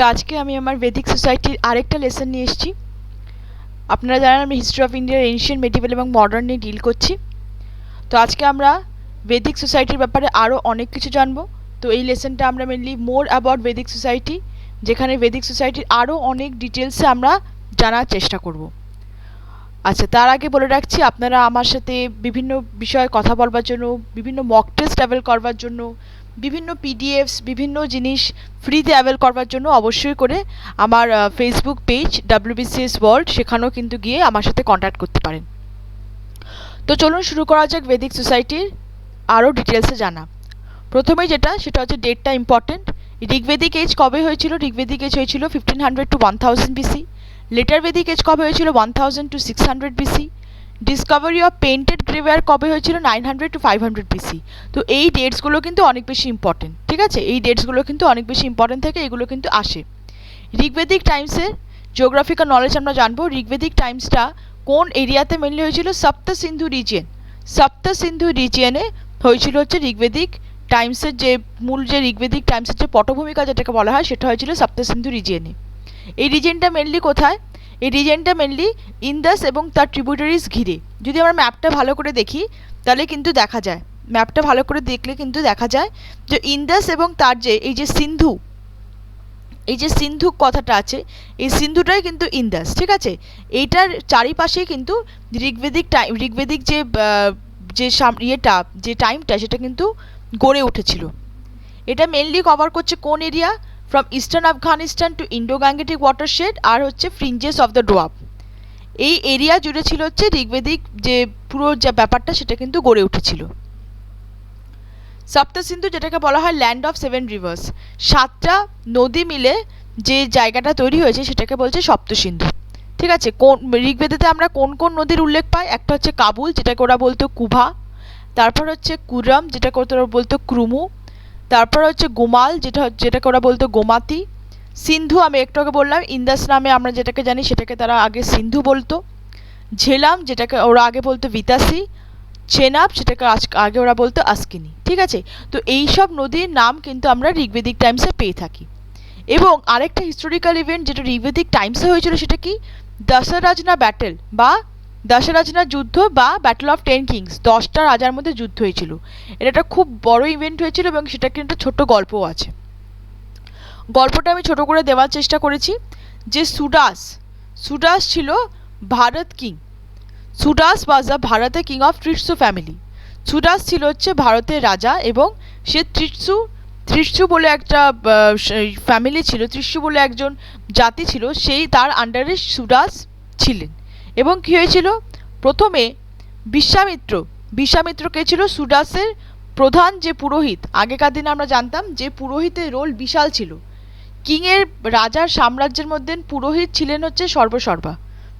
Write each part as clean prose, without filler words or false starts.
তো আজকে আমি আমার বেদিক সোসাইটির আরেকটা লেসন নিয়ে এসেছি। আপনারা জানেন আমি হিস্ট্রি অফ ইন্ডিয়ার এনশিয়েন্ট, মেডিভেল এবং মডার্ন নিয়ে ডিল করছি। তো আজকে আমরা বেদিক সোসাইটির ব্যাপারে আরও অনেক কিছু জানবো। তো এই লেসনটা আমরা মেনলি মোর অ্যাবাউট বেদিক সোসাইটি, যেখানে বেদিক সোসাইটির আরও অনেক ডিটেলসে আমরা জানার চেষ্টা করব। আচ্ছা, তার আগে বলে রাখছি, আপনারা আমার সাথে বিভিন্ন বিষয়ে কথা বলবার জন্য, বিভিন্ন মক টেস্ট অ্যাভেল করবার জন্য, বিভিন্ন পিডিএফস, বিভিন্ন জিনিস ফ্রিতে অ্যাভেল করবার জন্য অবশ্যই করে আমার ফেসবুক পেজ WBCS ওয়ার্ল্ড, সেখানেও কিন্তু গিয়ে আমার সাথে কন্ট্যাক্ট করতে পারেন। তো চলুন শুরু করা যাক বেদিক সোসাইটির আরও ডিটেলসে জানা। প্রথমেই সেটা হচ্ছে ডেটটা ইম্পর্টেন্ট। ঋগ্বেদিক এজ কবে হয়েছিল? ঋগ্বেদিক এজ হয়েছিল 1500 to 1000 BC। Later Vedic age কবে হয়েছিল? 1000 to 600 BC। Discovery of painted greyware কবে হয়েছিল? 900 to 500 BC। তো এই ডেটসগুলো কিন্তু অনেক বেশি ইম্পর্টেন্ট, ঠিক আছে? এই ডেটসগুলো কিন্তু অনেক বেশি ইম্পর্টেন্ট থেকে এগুলো কিন্তু আসে। ঋগ্বেদিক টাইমসের জিওগ্রাফিক্যাল নলেজ আমরা জানবো। ঋগ্বেদিক টাইমসটা কোন এরিয়াতে মেনলি হয়েছিল? সপ্ত সিন্ধু রিজিয়ন। সপ্ত সিন্ধু রিজিয়নে হয়েছিল হচ্ছে ঋগ্বেদিক টাইমসের যে মূল যে ঋগ্বেদিক টাইমসের যে পটভূমিকা যেটাকে বলা হয়, সেটা হয়েছিল সপ্ত সিন্ধু রিজিয়নে। এই রিজিয়নটা মেনলি কোথায়? এই রিজিয়নটা মেনলি ইন্দাস এবং তার ট্রিবিউটারিজ ঘিরে। যদি আমরা ম্যাপটা ভালো করে দেখি তাহলে কিন্তু দেখা যায়, ম্যাপটা ভালো করে দেখলে কিন্তু দেখা যায় যে ইন্দাস এবং তার যে এই যে সিন্ধু, এই যে সিন্ধু কথাটা আছে, এই সিন্ধুটাই কিন্তু ইন্দাস, ঠিক আছে? এইটার চারিপাশেই কিন্তু ঋগ্বেদিক যে ইয়েটা, যে টাইমটা, সেটা কিন্তু গড়ে উঠেছিল। এটা মেনলি কভার করছে কোন area? From eastern Afghanistan to Indo Gangetic watershed আর হচ্ছে ফ্রিঞ্জেস অফ দ্য ডোয়াব। এই এরিয়া জুড়ে ছিল হচ্ছে ঋগ্বেদিক যে পুরো যে ব্যাপারটা, সেটা কিন্তু গড়ে উঠেছিল। সপ্ত সিন্ধু যেটাকে বলা হয় ল্যান্ড অফ 7 রিভার্স, 7টা নদী মিলে যে জায়গাটা তৈরি হয়েছে সেটাকে বলছে সপ্ত সিন্ধু, ঠিক আছে? কোন ঋগ্বেদেতে আমরা কোন কোন নদীর উল্লেখ পাই? একটা হচ্ছে কাবুল, যেটাকে ওরা বলতো কুভা। তারপর হচ্ছে কুরম, যেটাকে ওরা বলতো ক্রুমু। তারপর হচ্ছে গোমাল, যেটাকে ওরা বলতো গোমাতি। সিন্ধু আমি একটু আগে বললাম, ইন্দাস নামে আমরা যেটাকে জানি সেটাকে তারা আগে সিন্ধু বলতো। ঝেলাম, যেটাকে ওরা আগে বলতো বিতাসি। চেনাব, সেটাকে আগে ওরা বলতো আসকিনি, ঠিক আছে? তো এই সব নদীর নাম কিন্তু আমরা ঋগ্বেদিক টাইমসে পেয়ে থাকি। এবং আরেকটা হিস্টোরিক্যাল ইভেন্ট যেটা ঋগ্বেদিক টাইমসে হয়েছিল, সেটা কি? দশরাজনা ব্যাটেল বা দশরাজনা যুদ্ধ বা ব্যাটল অফ 10 কিংস। 10টা রাজার মধ্যে যুদ্ধ হয়েছিল। এটা একটা খুব বড় ইভেন্ট হয়েছিল এবং সেটা কিন্তু ছোট্ট গল্পও আছে। গল্পটা আমি ছোট করে দেওয়ার চেষ্টা করেছি। যে সুডাস ছিল ভারত কিং। সুডাস ওয়াজ আ ভারতের কিং অফ ত্রিশু ফ্যামিলি। সুডাস ছিল হচ্ছে ভারতের রাজা এবং সে ত্রিশু বলে একটা ফ্যামিলি ছিল, ত্রিশু বলে একজন জাতি ছিল, সেই তার আন্ডারে সুডাস ছিলেন। এবং কী হয়েছিল? প্রথমে বিশ্বামিত্র কে ছিল? সুডাসের প্রধান যে পুরোহিত। আগেকার দিনে আমরা জানতাম যে পুরোহিতের রোল বিশাল ছিল। কিংয়ের, রাজার সাম্রাজ্যের মধ্যে পুরোহিত ছিলেন হচ্ছে সর্বসর্বা।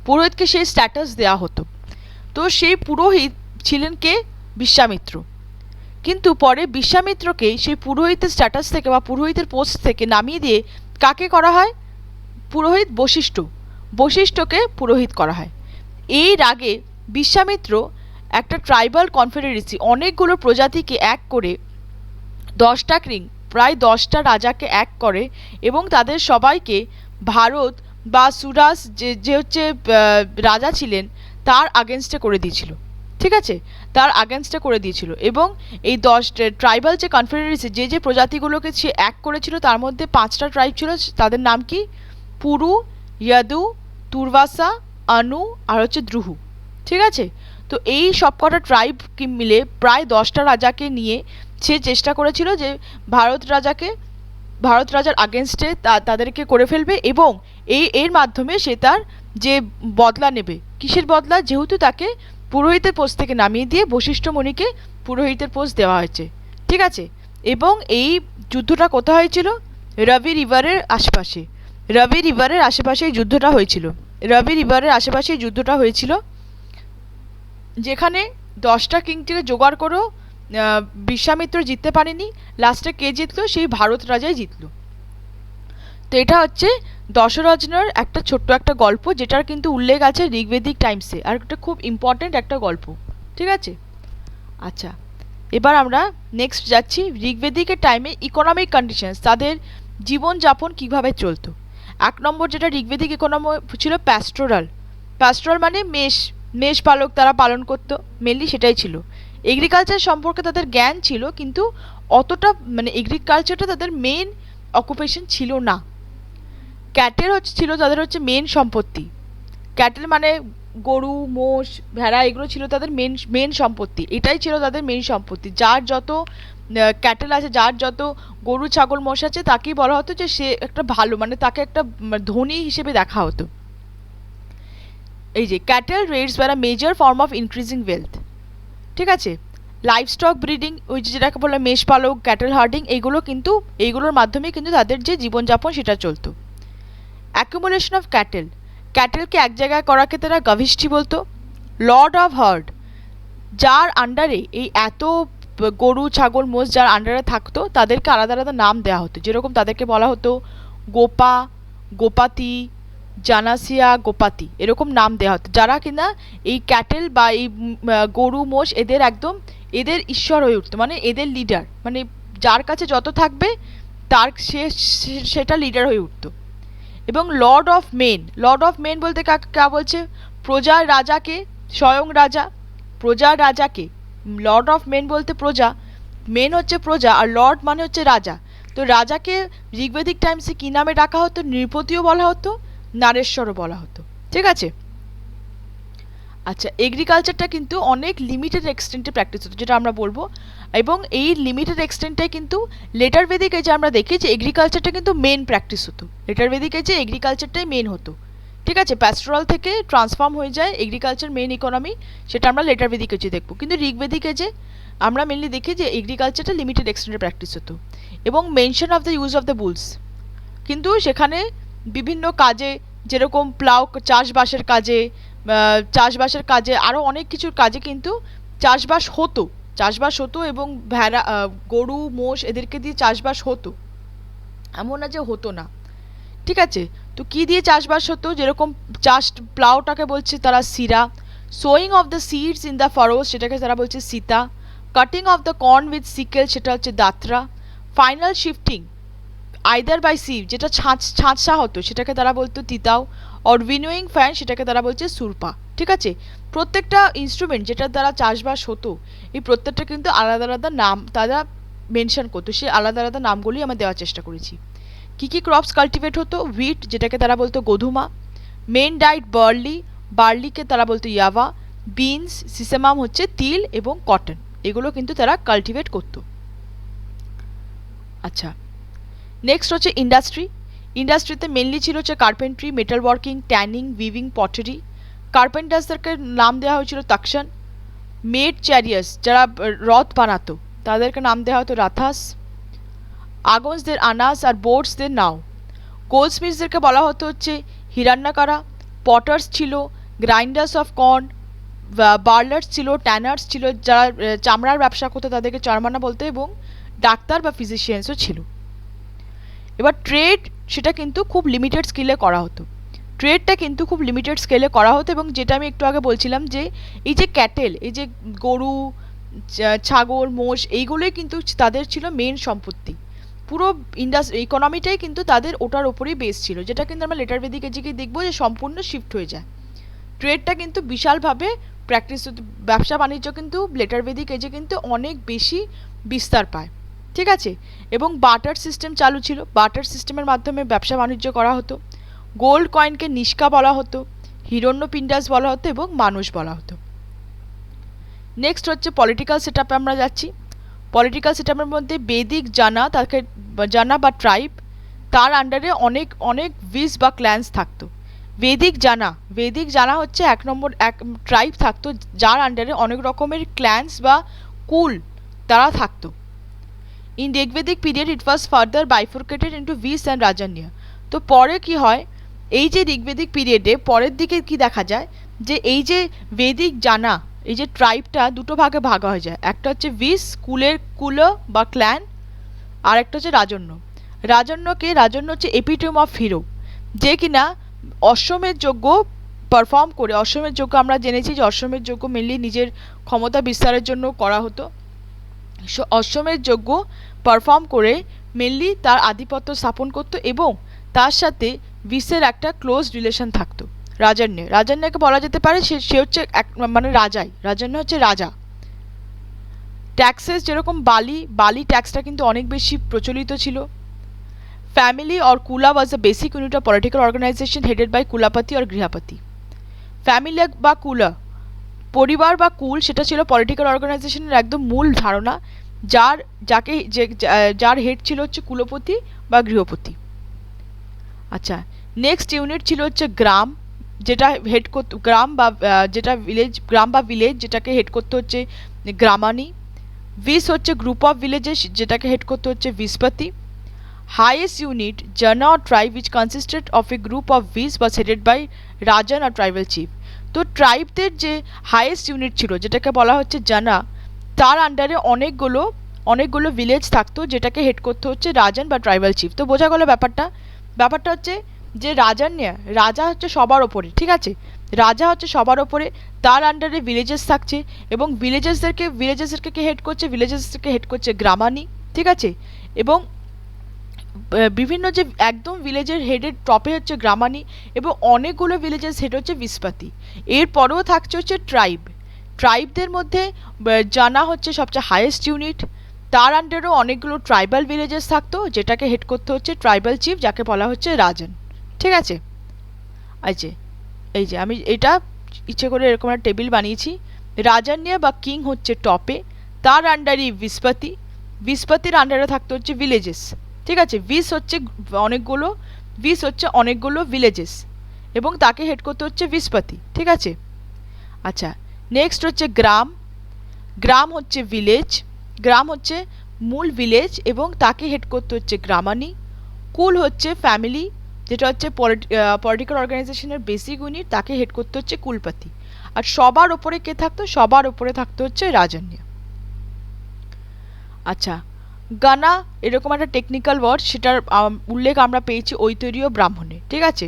পুরোহিতকে সেই স্ট্যাটাস দেওয়া হতো। তো সেই পুরোহিত ছিলেন কে? বিশ্বামিত্র। কিন্তু পরে বিশ্বামিত্রকে সেই পুরোহিতের স্ট্যাটাস থেকে বা পুরোহিতের পোস্ট থেকে নামিয়ে দিয়ে কাকে করা হয়? পুরোহিত বশিষ্ঠকে পুরোহিত করা হয়। এই আগে বিশ্বামিত্র একটা ট্রাইবাল কনফেডারেসি, অনেকগুলো প্রজাতিকে এক করে 10টা কিং, প্রায় 10টা রাজাকে এক করে এবং তাদের সবাইকে ভারত বা সুরাস যে হচ্ছে রাজা ছিলেন তার আগেনস্টে করে দিয়েছিল, ঠিক আছে? তার আগেনস্টে করে দিয়েছিল। এবং এই 10 ট্রাইবাল যে কনফেডারেসি, যে প্রজাতিগুলোকে সে এক করেছিল, তার মধ্যে 5টা ট্রাইব ছিল। তাদের নাম কি? পুরু, ইয়াদু, তুরবাসা, আনু আর হচ্ছে দ্রুহু, ঠিক আছে? তো এই সবকটা ট্রাইব মিলে প্রায় 10টা রাজাকে নিয়ে সে চেষ্টা করেছিল যে ভারত রাজার আগেনস্টে তাদেরকে করে ফেলবে এবং এর মাধ্যমে সে তার যে বদলা নেবে। কিসের বদলা? যেহেতু তাকে পুরোহিতের পোস্ট থেকে নামিয়ে দিয়ে বশিষ্ঠ মুনিকে পুরোহিতের পোস্ট দেওয়া হয়েছে, ঠিক আছে? এবং এই যুদ্ধটা কোথায় হয়েছিল? রবি রিভারের আশেপাশে। এই যুদ্ধটা হয়েছিল। যেখানে 10টা কিংটিকে জোগাড় করেও বিশ্বামিত্র জিততে পারেনি। লাস্টে কে জিতলো? সেই ভারত রাজাই জিতলো। তো এটা হচ্ছে দশরথনার একটা ছোট্ট একটা গল্প, যেটার কিন্তু উল্লেখ আছে ঋগ্বেদিক টাইমসে, আর একটা খুব ইম্পর্ট্যান্ট একটা গল্প, ঠিক আছে? আচ্ছা, এবার আমরা নেক্সট যাচ্ছি। ঋগ্বেদিকের টাইমে ইকোনমিক কন্ডিশনস, তাদের জীবনযাপন কিভাবে চলতো। এক নম্বর যেটা ঋগ্বেদিক ইকোনমি ছিল প্যাস্টোরাল। প্যাস্টোরাল মানে মেষ পালক তারা পালন করতো, মেনলি সেটাই ছিল। এগ্রিকালচার সম্পর্কে তাদের জ্ঞান ছিল, কিন্তু অতটা মানে এগ্রিকালচারটা তাদের মেন অকুপেশন ছিল না। ক্যাটেল ছিল তাদের মেন সম্পত্তি। ক্যাটেল মানে গরু, মোষ, ভেড়া, এগুলো ছিল তাদের মেন সম্পত্তি। এটাই ছিল তাদের মেন সম্পত্তি। যার যত ক্যাটেল আছে, যার যত গরু, ছাগল, মোষ আছে, তাকেই বলা হতো যে সে একটা ভালো, মানে তাকে একটা ধনী হিসেবে দেখা হতো। এই যে cattle raids were a major form of increasing wealth. ঠিক আছে, লাইভস্টক ব্রিডিং, ওই যেটাকে বলে মেষ পালক, ক্যাটেল হার্ডিং, এইগুলো কিন্তু এইগুলোর মাধ্যমে কিন্তু তাদের যে জীবনযাপন সেটা চলতো। অ্যাকুমুলেশন অফ ক্যাটেল, ক্যাটেলকে এক জায়গায় করাকে তারা গভিষ্ঠি বলতো। লর্ড অফ হার্ড, যার আন্ডারে এই এত গরু, ছাগল, মোষ যার আন্ডারে থাকতো তাদেরকে আলাদা আলাদা নাম দেওয়া হতো। যেরকম তাদেরকে বলা হতো গোপা, গোপাতি, জানাসিয়া, গোপাতি, এরকম নাম দেওয়া হতো। যারা কিনা এই ক্যাটেল বা এই গরু, মোষ এদের একদম এদের ঈশ্বর হয়ে উঠতো, মানে এদের লিডার, মানে যার কাছে যত থাকবে তার সেটা লিডার হয়ে উঠতো। এবং lord of men, lord of men বলতে কা বলছে, প্রজার রাজাকে, স্বয়ং রাজা, প্রজার রাজাকে। লর্ড অফ মেন বলতে প্রজা, মেন হচ্ছে প্রজা, আর লর্ড মানে হচ্ছে রাজা। তো রাজাকে ঋগ্বেদিক টাইমসে কী নামে ডাকা হতো? নৃপতিও বলা হতো, নারেশ্বরও বলা হতো। ঠিক আছে, আচ্ছা, এগ্রিকালচারটা কিন্তু অনেক লিমিটেড এক্সটেন্টে প্র্যাকটিস হতো, যেটা আমরা বলবো। এবং এই লিমিটেড এক্সটেন্টটাই কিন্তু লেটার বেদিক এজে আমরা দেখি যে এগ্রিকালচারটা কিন্তু মেন প্র্যাকটিস হতো। লেটার বেদিক এজে এগ্রিকালচারটাই মেন হতো। ঠিক আছে, প্যাস্টোরাল থেকে ট্রান্সফর্ম হয়ে যায় এগ্রিকালচার মেন ইকোনমি, সেটা আমরা লেটার বেদিক এজে দেখবো। কিন্তু ঋগ্বেদিক এজে আমরা মেনলি দেখি যে এগ্রিকালচারটা লিমিটেড এক্সটেন্টে প্র্যাকটিস হতো। এবং mention of the use of the bull's, কিন্তু সেখানে বিভিন্ন কাজে, যেরকম প্লাউ, চাষবাসের কাজে আরও অনেক কিছুর কাজে কিন্তু চাষবাস হতো এবং ভেড়া, গরু, মোষ এদেরকে দিয়ে চাষবাস হতো, এমন না যে হতো না। ঠিক আছে, তো কী দিয়ে চাষবাস হতো? যেরকম প্লাউটাকে বলছে তারা সিরা, sowing of the seeds in the furrows সেটাকে তারা বলছে সীতা, cutting of the corn with sickle সেটা হচ্ছে দাত্রা, final sifting either by sieve যেটা ছাঁচা হতো সেটাকে তারা বলতো তিতাও, অর উইনোয়িং ফ্যান সেটাকে তারা বলছে সুরপা। ঠিক আছে, প্রত্যেকটা ইনস্ট্রুমেন্ট যেটার দ্বারা চাষবাস হতো, এই প্রত্যেকটা কিন্তু আলাদা আলাদা নাম তারা মেনশন করতো। সেই আলাদা আলাদা নামগুলি আমরা দেওয়ার চেষ্টা করেছি। কী কী ক্রপস কাল্টিভেট হতো? হুইট, যেটাকে তারা বলতো গোধুমা, মেন ডাইট বার্লি, বার্লিকে তারা বলতো ইয়াবা, বিনস, সিসেমাম হচ্ছে তিল, এবং কটন, এগুলো কিন্তু তারা কাল্টিভেট করতো। আচ্ছা, নেক্সট হচ্ছে ইন্ডাস্ট্রি। ইন্ডাস্ট্রিতে মেনলি ছিল হচ্ছে carpentry, metal working, tanning, weaving, pottery. কার্পেন্টার্সদেরকে নাম দেওয়া হয়েছিল তাকশান। মেড চ্যারিয়াস, যারা রথ বানাতো তাদেরকে নাম দেওয়া হতো রাথাস। আগন্সদের আনাস, আর বোটসদের নাও। গোল্ডস্মিথসদেরকে বলা হতো হচ্ছে হিরান্যাকারা। পটার্স ছিল, গ্রাইন্ডার্স অফ কর্ন, বার্লার্স ছিল, ট্যানার্স ছিল, যারা চামড়ার ব্যবসা করতো তাদেরকে চারমানা বলতো, এবং ডাক্তার বা ফিজিশিয়ানসও ছিল। এবার ট্রেড, সেটা কিন্তু খুব লিমিটেড স্কেলে করা হতো। ট্রেডটা কিন্তু খুব লিমিটেড স্কেলে করা হতো, এবং যেটা আমি একটু আগে বলছিলাম যে এই যে ক্যাটেল, এই যে গরু, ছাগল, মোষ, এইগুলোই কিন্তু তাদের ছিল মেন সম্পত্তি। পুরো ইকোনমিটাই কিন্তু তাদের ওটার ওপরেই বেস ছিল, যেটা কিন্তু আমরা লেটার বেদিক এজে দেখবো যে সম্পূর্ণ শিফট হয়ে যায়। ট্রেডটা কিন্তু বিশালভাবে প্র্যাকটিস, ব্যবসা বাণিজ্য কিন্তু লেটার বেদিক এজে কিন্তু অনেক বেশি বিস্তার পায়। ঠিক আছে, এবং বাটার সিস্টেম চালু ছিল। বাটার সিস্টেমের মাধ্যমে ব্যবসা বাণিজ্য করা হতো। গোল্ড কয়েনকে নিষ্কা বলা হতো, হিরণ্যপিণ্ডাস বলা হতো, এবং মানুষ বলা হতো। নেক্সট হচ্ছে পলিটিক্যাল সেট আপে আমরা যাচ্ছি। পলিটিক্যাল সেট আপের মধ্যে বেদিক জানা বা ট্রাইব, তার আন্ডারে অনেক অনেক ভিস বা ক্ল্যান্স থাকতো। বেদিক জানা হচ্ছে এক ট্রাইব থাকতো, যার আন্ডারে অনেক রকমের ক্ল্যান্স বা কুল তারা থাকতো। In Rigvedic period it was further bifurcated into vis and rajanya. তো পরে কি হয়, এই যে ঋগ্বেদিক পিরিয়ডে পরের দিকে কি দেখা যায়, যে এই যে বেদিক জানা, এই যে ট্রাইবটা দুটো ভাগে ভাগ হয়ে যায়। একটা হচ্ছে ভিস, কুল বা ক্ল্যান, আর একটা হচ্ছে রাজন্য। রাজন্য হচ্ছে এপিটোম অফ হিরো, যে কিনা অশ্বমেধ যজ্ঞ পারফর্ম করে। অশ্বমেধ যজ্ঞ আমরা জেনেছি যে অশ্বমেধ যজ্ঞ মেনলি নিজের ক্ষমতা বিস্তারের জন্য করা হতো। অশ্বমেধ যজ্ঞ পারফর্ম করে মেনলি তার আধিপত্য স্থাপন করতো এবং তার সাথে ভিসের একটা ক্লোজ রিলেশন থাকতো রাজান্য। রাজান্যকে বলা যেতে পারে সে হচ্ছে মানে রাজাই, রাজান্য হচ্ছে রাজা। ট্যাক্সেস যেরকম বালি ট্যাক্সটা কিন্তু অনেক বেশি প্রচলিত ছিল। Family or kula was the basic unit of political organisation headed by kulapati or grihapati. Family বা কুলা, পরিবার বা কুল, সেটা ছিল পলিটিক্যাল অর্গানাইজেশনের একদম মূল ধারণা, যার হেড ছিল হচ্ছে কুলপতি বা গৃহপতি। আচ্ছা, নেক্সট ইউনিট ছিল হচ্ছে গ্রাম, যেটা হেড করত গ্রাম বা ভিলেজ যেটাকে হেড করতে হচ্ছে গ্রামানি। ভিস হচ্ছে গ্রুপ অফ ভিলেজেস, যেটাকে হেড করতে হচ্ছে ভিসপতি। হাইয়েস্ট ইউনিট জানা or tribe which consisted of a group of Vis was headed by রাজান or tribal chief। তো ট্রাইবদের যে হাইয়েস্ট ইউনিট ছিল যেটাকে বলা হচ্ছে জানা, তার আন্ডারে অনেকগুলো ভিলেজ থাকতো যেটাকে হেড করতে হচ্ছে রাজান বা ট্রাইবাল চিফ। তো বোঝা গেল ব্যাপারটা হচ্ছে যে রাজা হচ্ছে সবার ওপরে, ঠিক আছে, রাজা হচ্ছে সবার ওপরে, তার আন্ডারে ভিলেজেস থাকছে এবং ভিলেজেসদেরকে হেড করছে গ্রামানি, ঠিক আছে। এবং বিভিন্ন যে একদম ভিলেজের হেডের টপে হচ্ছে গ্রামানি এবং অনেকগুলো ভিলেজেস হেড হচ্ছে ভিসপাতি। এরপরেও থাকছে হচ্ছে ট্রাইবদের মধ্যে জানা হচ্ছে সবচেয়ে হাইয়েস্ট ইউনিট, তার আন্ডারেও অনেকগুলো ট্রাইবাল ভিলেজেস থাকতো যেটাকে হেড করতে হচ্ছে ট্রাইবাল চিফ, যাকে বলা হচ্ছে রাজান, ঠিক আছে। এই যে আমি এটা ইচ্ছে করে এরকম একটা টেবিল বানিয়েছি। রাজান্যা বা কিং হচ্ছে টপে, তার আন্ডারে ভিসপাতির আন্ডারে থাকতে হচ্ছে ভিলেজেস, ঠিক আছে। ভিস হচ্ছে অনেকগুলো ভিলেজেস এবং তাকে হেড করতে হচ্ছে ভিসপতি, ঠিক আছে। আচ্ছা, নেক্সট হচ্ছে গ্রাম হচ্ছে মূল ভিলেজ এবং তাকে হেড করতে হচ্ছে গ্রামানি। কুল হচ্ছে ফ্যামিলি, যেটা হচ্ছে পলিটিক্যাল অর্গানাইজেশনের বেসিক ইউনিট, তাকে হেড করতে হচ্ছে কুলপতি। আর সবার ওপরে কে থাকতো? সবার ওপরে থাকতো হচ্ছে রাজান্য। আচ্ছা, গানা এরকম একটা টেকনিক্যাল ওয়ার্ড, সেটার উল্লেখ আমরা পেয়েছি ঐতরীয় ব্রাহ্মণে, ঠিক আছে।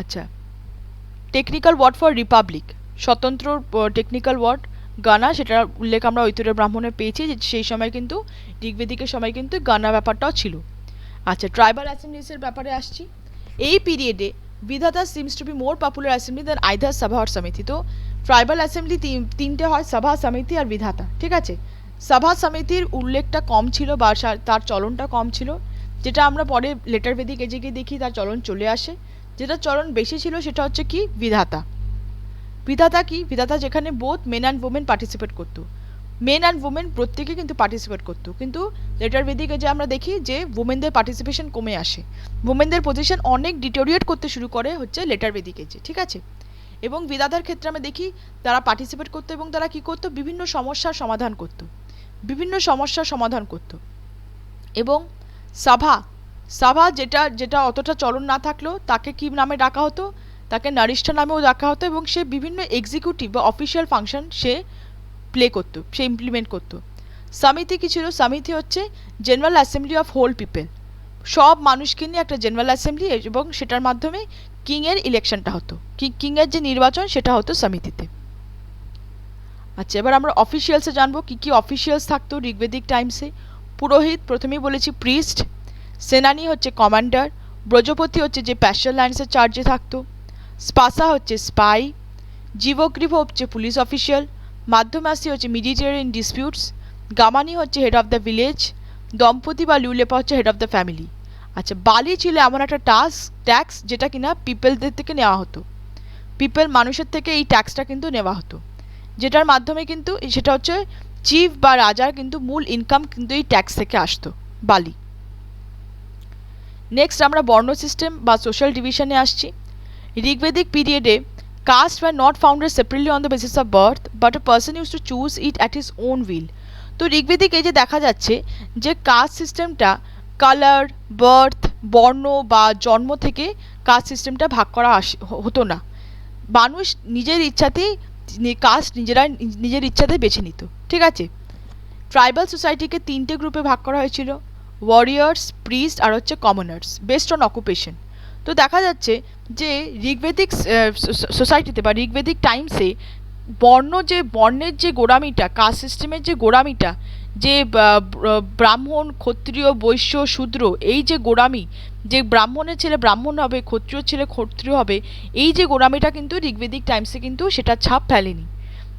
আচ্ছা, টেকনিক্যাল ওয়ার্ড ফর রিপাবলিক, স্বতন্ত্র টেকনিক্যাল ওয়ার্ড গানা, সেটার উল্লেখ আমরা ঐতরীয় ব্রাহ্মণে পেয়েছি, সেই সময় কিন্তু ঋগ্বেদিকের সময় কিন্তু গানা ব্যাপারটাও ছিল। আচ্ছা, ট্রাইবাল অ্যাসেম্বলিসের ব্যাপারে আসছি। এই পিরিয়ডে Vidatha seems to be more popular assembly than either Sabha আর সমিতি। তো ট্রাইবাল অ্যাসেম্বলি তিনটে হয়, সভা, সমিতি আর বিধাতা, ঠিক আছে। সভা সমিতির উল্লেখটা কম ছিল বা তার চলনটা কম ছিল, যেটা আমরা পরে লেটার বেদিক এজে গিয়ে দেখি তার চলন চলে আসে। যেটা চলন বেশি ছিল সেটা হচ্ছে কি? বিধাতা। বিধাতা যেখানে both men and women participate করতো, মেন অ্যান্ড ওমেন প্রত্যেকে কিন্তু পার্টিসিপেট করতো, কিন্তু লেটার বেদিক এজে আমরা দেখি যে ওমেনদের পার্টিসিপেশন কমে আসে, ওমেনদের পজিশন অনেক ডিটোরিয়েট করতে শুরু করে হচ্ছে লেটার বেদিক এজে, ঠিক আছে। এবং বিধাতার ক্ষেত্রে আমরা দেখি তারা পার্টিসিপেট করতো এবং তারা কি করতো? বিভিন্ন সমস্যার সমাধান করতো। এবং সভা যেটা অতটা চলন না থাকলেও তাকে কি নামে ডাকা হতো? তাকে নারিষ্ঠা নামেও ডাকা হতো এবং সে বিভিন্ন এক্সিকিউটিভ বা অফিসিয়াল ফাংশন সে ইমপ্লিমেন্ট করতো। সমিতি কি ছিল? সমিতি হচ্ছে general assembly of whole people, সব মানুষকে নিয়ে একটা জেনারেল অ্যাসেম্বলি, এবং সেটার মাধ্যমে কিংয়ের ইলেকশনটা হতো, কিংয়ের যে নির্বাচন সেটা হতো সমিতিতে। আচ্ছা, এবার আমরা অফিসিয়ালসে জানবো কি কি অফিসিয়ালস থাকতো ঋগ্বেদিক টাইমসে। পুরোহিত প্রথমেই বলেছি প্রিস্ট, সেনানি হচ্ছে কমান্ডার, ব্রজপতি হচ্ছে যে প্যাস্টাল ল্যান্ডসের চার্জে থাকতো, স্পাসা হচ্ছে স্পাই, জীবগ্রীভ হচ্ছে পুলিশ অফিসিয়াল, মাধ্যমাসী হচ্ছে মিডিয়েটর ইন ডিসপিউটস, গামানি হচ্ছে হেড অফ দ্য ভিলেজ, দম্পতি বা লিউলেপা হচ্ছে হেড অফ দ্য ফ্যামিলি। আচ্ছা, বালি ছিল এমন একটা ট্যাক্স যেটা কিনা পিপলদের থেকে নেওয়া হতো, মানুষের থেকে এই ট্যাক্সটা কিন্তু নেওয়া হতো, যেটার মাধ্যমে কিন্তু সেটা হচ্ছে চিফ বা রাজার কিন্তু মূল ইনকাম কিন্তু এই ট্যাক্স থেকে আসতো, বালি। নেক্সট আমরা বর্ণ সিস্টেম বা সোশ্যাল ডিভিশনে আসছি। ঋগ্বেদিক পিরিয়ডে caste were not founded separately on the basis of birth but a person use to choose it at his own will. তো ঋগ্বেদিক এই যে দেখা যাচ্ছে যে কাস্ট সিস্টেমটা কালার, বার্থ, বর্ণ বা জন্ম থেকে কাস্ট সিস্টেমটা ভাগ করা হতো না, মানুষ নিজের ইচ্ছাতেই কাস্ট নিজের ইচ্ছাতে বেছে নিত, ঠিক আছে। ট্রাইবাল সোসাইটিকে তিনটে গ্রুপে ভাগ করা হয়েছিল, ওয়ারিয়ার্স, প্রিস্ট আর হচ্ছে কমনার্স, বেসড অন অকুপেশন। তো দেখা যাচ্ছে যে ঋগ্বেদিক সোসাইটিতে বা ঋগ্বেদিক টাইমসে বর্ণের যে গোড়ামিটা, কাস্ট সিস্টেমের যে গোড়ামিটা, যে ব্রাহ্মণ, ক্ষত্রিয়, বৈশ্য, শূদ্র, এই যে গোঁড়ামি, যে ব্রাহ্মণের ছেলে ব্রাহ্মণ হবে, ক্ষত্রিয় ছেলে ক্ষত্রিয় হবে, এই যে গোঁড়ামিটা কিন্তু ঋগ্বেদিক টাইমসে কিন্তু সেটা ছাপ ফেলেনি।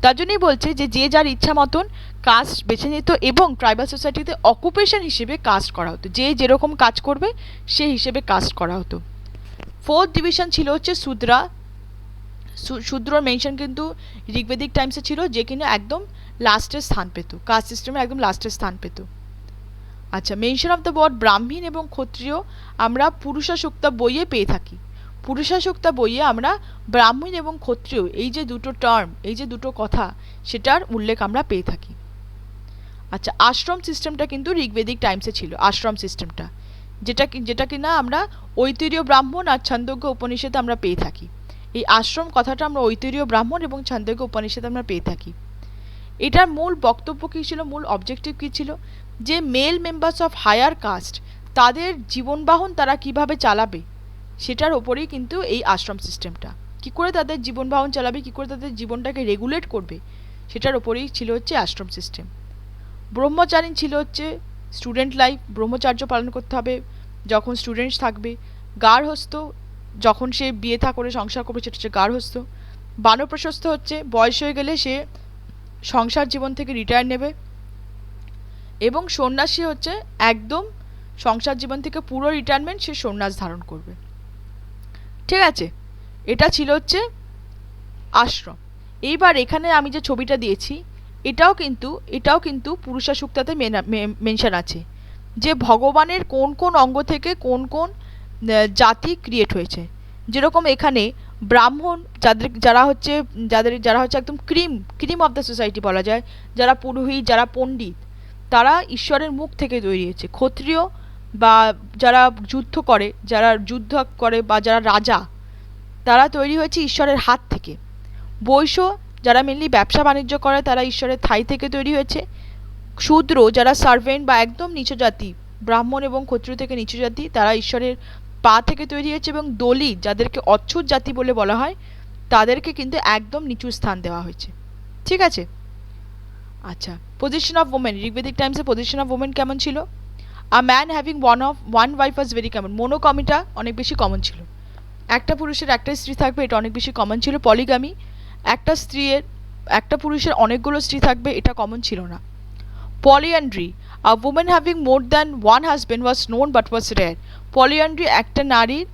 তার জন্যই বলছে যে যে যার ইচ্ছা মতন কাস্ট বেছে নিত এবং ট্রাইবাল সোসাইটিতে অকুপেশন হিসেবে কাস্ট করা হতো, যে যেরকম কাজ করবে সেই হিসেবে কাস্ট করা হতো। ফোর্থ ডিভিশন ছিল হচ্ছে শূদ্রা। শূদ্রর মেনশন কিন্তু ঋগ্বেদিক টাইমসে ছিল, যে কিনা একদম লাস্টের স্থান পেত, কাস্ট সিস্টেমে একদম লাস্টের স্থান পেত। আচ্ছা, মেনশন অফ দ্য ওয়ার্ড ব্রাহ্মণ এবং ক্ষত্রিয় আমরা পুরুষা সুক্তা বইয়ে পেয়ে থাকি। পুরুষা সুক্তা বইয়ে আমরা ব্রাহ্মণ এবং ক্ষত্রিয় এই যে দুটো টার্ম, এই যে দুটো কথা, সেটার উল্লেখ আমরা পেয়ে থাকি। আচ্ছা, আশ্রম সিস্টেমটা কিন্তু ঋগ্বেদিক টাইমসে ছিল, আশ্রম সিস্টেমটা, যেটা কিনা আমরা ঐতিহ্য ব্রাহ্মণ আর ছন্দোগ্য উপনিষদে আমরা পেয়ে থাকি। এই আশ্রম কথাটা আমরা ঐতিহ্য ব্রাহ্মণ এবং ছন্দোগ্য উপনিষদে আমরা পেয়ে থাকি। এটার মূল বক্তব্য কী ছিল, মূল অবজেক্টিভ কী ছিল, যে male members of higher caste তাদের জীবনবাহন তারা কিভাবে চালাবে, সেটার ওপরেই কিন্তু এই আশ্রম সিস্টেমটা। কী করে তাদের জীবনবাহন চালাবে, কী করে তাদের জীবনটাকে রেগুলেট করবে, সেটার ওপরেই ছিল হচ্ছে আশ্রম সিস্টেম। ব্রহ্মচারী ছিল হচ্ছে স্টুডেন্ট লাইফ, ব্রহ্মচার্য পালন করতে হবে যখন স্টুডেন্টস থাকবে। গার্হস্থ, যখন সে বিয়ে থা করে সংসার করবে সেটা হচ্ছে গার্হস্থ। বানপ্রশস্ত হচ্ছে বয়স হয়ে গেলে সে সংসার জীবন থেকে রিটায়ার নেবে। এবং সন্ন্যাসী হচ্ছে একদম সংসার জীবন থেকে পুরো রিটায়ারমেন্ট সে সন্ন্যাস ধারণ করবে। ঠিক আছে, এটা ছিল হচ্ছে আশ্রম। এইবার এখানে আমি যে ছবিটা দিয়েছি এটাও কিন্তু পুরুষা সুক্তাতে মেনশন আছে, যে ভগবানের কোন কোন অঙ্গ থেকে কোন কোন জাতি ক্রিয়েট হয়েছে। যেরকম এখানে ব্রাহ্মণ, যারা হচ্ছে একদম ক্রিম অফ দ্য সোসাইটি বলা যায়, যারা পুরোহিত, যারা পণ্ডিত, তারা ঈশ্বরের মুখ থেকে তৈরি হয়েছে। ক্ষত্রিয় বা যারা যুদ্ধ করে বা যারা রাজা, তারা তৈরি হয়েছে ঈশ্বরের হাত থেকে। বৈশ্য, যারা মেনলি ব্যবসা বাণিজ্য করে, তারা ঈশ্বরের থাই থেকে তৈরি হয়েছে। শূদ্র, যারা সার্ভেন্ট বা একদম নিচু জাতি, ব্রাহ্মণ এবং ক্ষত্রিয় থেকে নিচু জাতি, তারা ঈশ্বরের পা থেকে তৈরি হয়েছে। এবং দলিত, যাদেরকে অচ্ছুত জাতি বলে বলা হয়, তাদেরকে কিন্তু একদম নিচু স্থান দেওয়া হয়েছে। ঠিক আছে। আচ্ছা, পজিশন অফ ওমেন, ঋগ্বেদিক টাইমসে পজিশন অফ ওমেন কেমন ছিল? A man having one wife was very common. মোনোকমিটা অনেক বেশি কমন ছিল, একটা পুরুষের একটা স্ত্রী থাকবে, এটা অনেক বেশি কমন ছিল। পলিগামি, একটা পুরুষের অনেকগুলো স্ত্রী থাকবে, এটা কমন ছিল না। Polyandry, a woman having more than one husband was known but was rare. Polyandry, একটা নারীর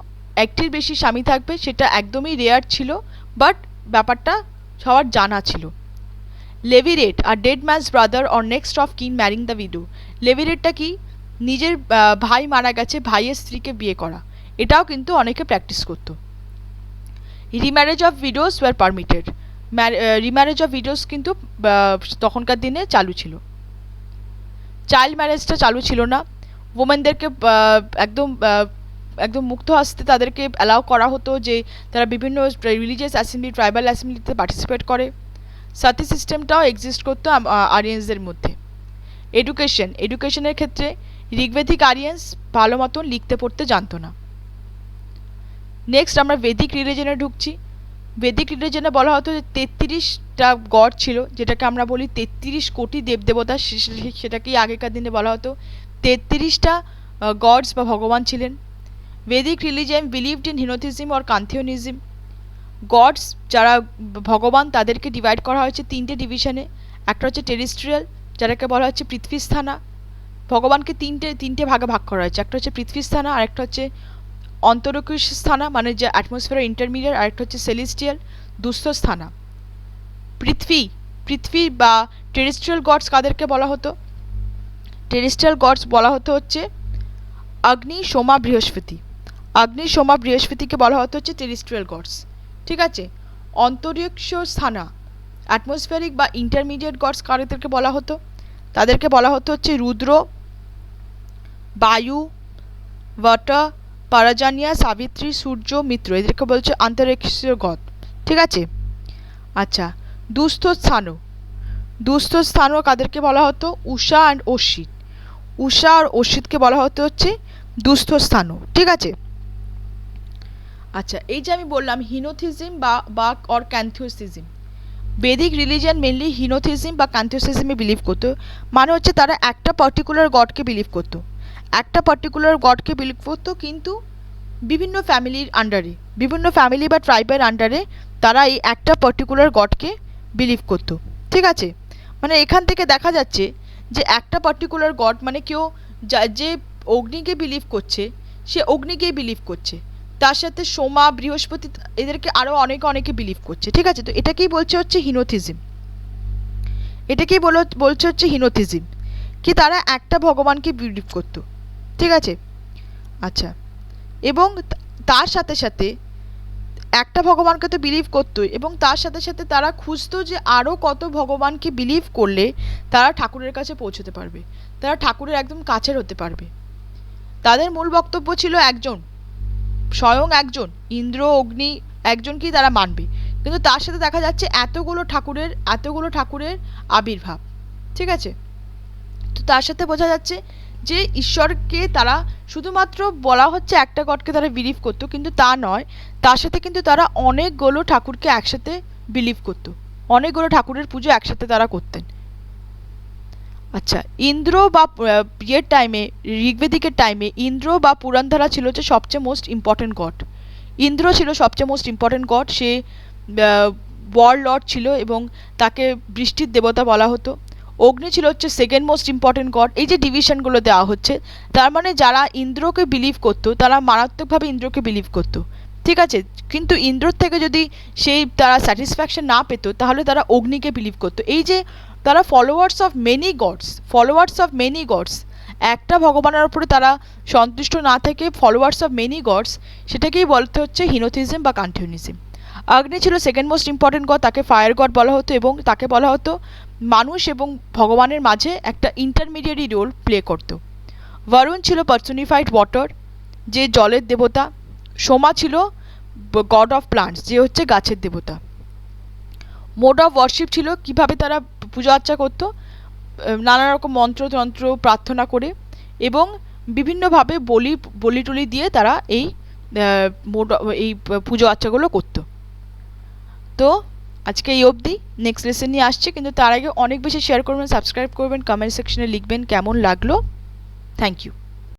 একটির বেশি স্বামী থাকবে, সেটা একদমই রেয়ার ছিল, বাট ব্যাপারটা সবার জানা ছিল। লেভিরেট, আর dead man's brother or next of kin marrying the widow. লেভিরেটটা কি? নিজের ভাই মারা গেছে, ভাইয়ের স্ত্রীকে বিয়ে করা, এটাও কিন্তু অনেকে প্র্যাকটিস করত। Remarriage of widows were permitted. Remarriage of widows কিন্তু তখনকার দিনে চালু ছিল। চাইল্ড ম্যারেজটা চালু ছিল না। ওমেনদেরকে একদম মুক্ত হস্তে তাদেরকে অ্যালাউ করা হতো যে তারা বিভিন্ন রিলিজিয়াস অ্যাসেম্বলি, ট্রাইবাল অ্যাসেম্বলিতে পার্টিসিপেট করে। সাথী সিস্টেমটাও এক্সিস্ট করতো আরিয়ান্সদের মধ্যে। এডুকেশনের ক্ষেত্রে ঋগ্বেদিক আরিয়ান্স ভালো মতন লিখতে পড়তে জানতো না। নেক্সট আমরা বেদিক রিলিজনে ঢুকছি। বেদিক রিলিজনে বলা হতো যে 33টা গড ছিল, যেটাকে আমরা বলি 33 কোটি দেবদেবতা, সেটাকেই আগেকার দিনে বলা হতো 33টা গডস বা ভগবান ছিলেন। Vedic religion believed in henotheism or kathenotheism. Gods, যারা ভগবান, তাদেরকে ডিভাইড করা হয়েছে 3টে ডিভিশনে। একটা হচ্ছে টেরিস্ট্রিয়াল, যাদেরকে বলা হচ্ছে পৃথ্বীস্থানা। ভগবানকে তিনটে ভাগে ভাগ করা হয়েছে, একটা হচ্ছে পৃথ্বীস্থানা, আরেকটা হচ্ছে অন্তরীক্ষ স্থানা মানে যে অ্যাটমসফিয়ার ইন্টারমিডিয়েট, আরেকটা হচ্ছে সেলেস্টিয়াল দুস্থ স্থানা। পৃথ্বী বা টেরিস্ট্রিয়াল গডস কাদেরকে বলা হতো? টেরিস্ট্রিয়াল গডস বলা হতো হচ্ছে অগ্নি, সোমা, বৃহস্পতি। অগ্নি, সোমা, বৃহস্পতিকে বলা হতো হচ্ছে টেরিস্ট্রিয়াল গডস। ঠিক আছে। অন্তরিক্ষ স্থানা, অ্যাটমসফিয়ারিক বা ইন্টারমিডিয়েট গডস কাদেরকে বলা হতো? তাদেরকে বলা হতো হচ্ছে রুদ্র, বায়ু, ওয়াটার, পারাজানিয়া, সাবিত্রী, সূর্য, মিত্র, এদেরকে বলছে আন্তরিক্ষীয় গড। ঠিক আছে। আচ্ছা, দুস্থ স্থানও কাদেরকে বলা হতো? উষা অ্যান্ড অশ্বিত। উষা আর অশ্বিতকে বলা হতো হচ্ছে দুস্থ স্থানও। ঠিক আছে। আচ্ছা, এই যে আমি বললাম হিনোথিজম বা অর ক্যান্থিওসিজম, বেদিক রিলিজিয়ান মেনলি হিনোথিজম বা কান্থিওসিজমে বিলিভ করতো, মানে হচ্ছে তারা একটা পার্টিকুলার গডকে বিলিভ করতো, একটা পার্টিকুলার গডকে বিলিভ করতো, কিন্তু বিভিন্ন ফ্যামিলির আন্ডারে, বিভিন্ন ফ্যামিলি বা ট্রাইবের আন্ডারে তারা এই একটা পার্টিকুলার গডকে বিলিভ করতো। ঠিক আছে, মানে এখান থেকে দেখা যাচ্ছে যে একটা পার্টিকুলার গড মানে কেউ যে অগ্নিকে বিলিভ করছে সে অগ্নিকেই বিলিভ করছে, তার সাথে সোমা, বৃহস্পতি, এদেরকে আরও অনেকে বিলিভ করছে। ঠিক আছে, তো এটাকেই বলছে হচ্ছে হিনোথিজম, এটাকেই বলছে হচ্ছে হিনোথিজম, কি তারা একটা ভগবানকে বিলিভ করতো। ঠিক আছে, আচ্ছা, এবং তার সাথে সাথে একটা ভগবানকে তো বিলিভ করতোই, এবং তার সাথে সাথে তারা খুঁজতো যে আরও কত ভগবানকে বিলিভ করলে তারা ঠাকুরের কাছে পৌঁছতে পারবে, তারা ঠাকুরের একদম কাছের হতে পারবে। তাদের মূল বক্তব্য ছিল একজন, স্বয়ং একজন, ইন্দ্র, অগ্নি, একজনকেই তারা মানবে, কিন্তু তার সাথে দেখা যাচ্ছে এতগুলো ঠাকুরের আবির্ভাব। ঠিক আছে, তো তার সাথে বোঝা যাচ্ছে যে ঈশ্বরকে তারা শুধুমাত্র বলা হচ্ছে একটা গডকে তারা বিলিভ করতো, কিন্তু তা নয়, তার সাথে কিন্তু তারা অনেকগুলো ঠাকুরকে একসাথে বিলিভ করতো, অনেকগুলো ঠাকুরের পুজো একসাথে তারা করতেন। আচ্ছা, ইন্দ্র বা ইয়ের টাইমে, ঋগ্বেদিকের টাইমে ইন্দ্র বা পুরাণধারা ছিল যে সবচেয়ে মোস্ট ইম্পর্টেন্ট গড। ইন্দ্র ছিল সবচেয়ে মোস্ট ইম্পর্টেন্ট গড, সে ওয়ার লর্ড ছিল এবং তাকে বৃষ্টির দেবতা বলা হতো। অগ্নি ছিল হচ্ছে সেকেন্ড মোস্ট ইম্পর্টেন্ট গড। এই যে ডিভিশনগুলো দেওয়া হচ্ছে, তার মানে যারা ইন্দ্রকে বিলিভ করতো তারা মারাত্মকভাবে ইন্দ্রকে বিলিভ করতো। ঠিক আছে, কিন্তু ইন্দ্রর থেকে যদি তারা স্যাটিসফ্যাকশন না পেতো তাহলে তারা অগ্নিকে বিলিভ করতো। এই যে তারা ফলোয়ার্স অফ মেনি গডস, একটা ভগবানের উপরে তারা সন্তুষ্ট না থেকে ফলোয়ার্স অফ মেনি গডস, সেটাকেই বলতে হচ্ছে হিনোথিজম বা কান্থিওনিজম। অগ্নি ছিল সেকেন্ড মোস্ট ইম্পর্টেন্ট গড, তাকে ফায়ার গড বলা হতো, এবং তাকে বলা হতো মানুষ এবং ভগবানের মাঝে একটা ইন্টারমিডিয়েরি রোল প্লে করত। বরুণ ছিল পার্সনিফাইড ওয়াটার, যে জলের দেবতা। সোমা ছিল গড অফ প্লান্টস, যে হচ্ছে গাছের দেবতা। মোড অফ ওয়ার্শিপ ছিল কিভাবে তারা পূজা আর্চা করতো, নানা রকম মন্ত্রতন্ত্র প্রার্থনা করে, এবং বিভিন্নভাবে বলি টলি দিয়ে তারা এই পুজো আর্চাগুলো করতো। তো আজকে এই অবধি, নেক্সট লেসন নিয়ে আসছে, কিন্তু তার আগে অনেক বেশি শেয়ার করবেন, সাবস্ক্রাইব করবেন, কমেন্ট সেকশনে লিখবেন কেমন লাগলো। Thank you.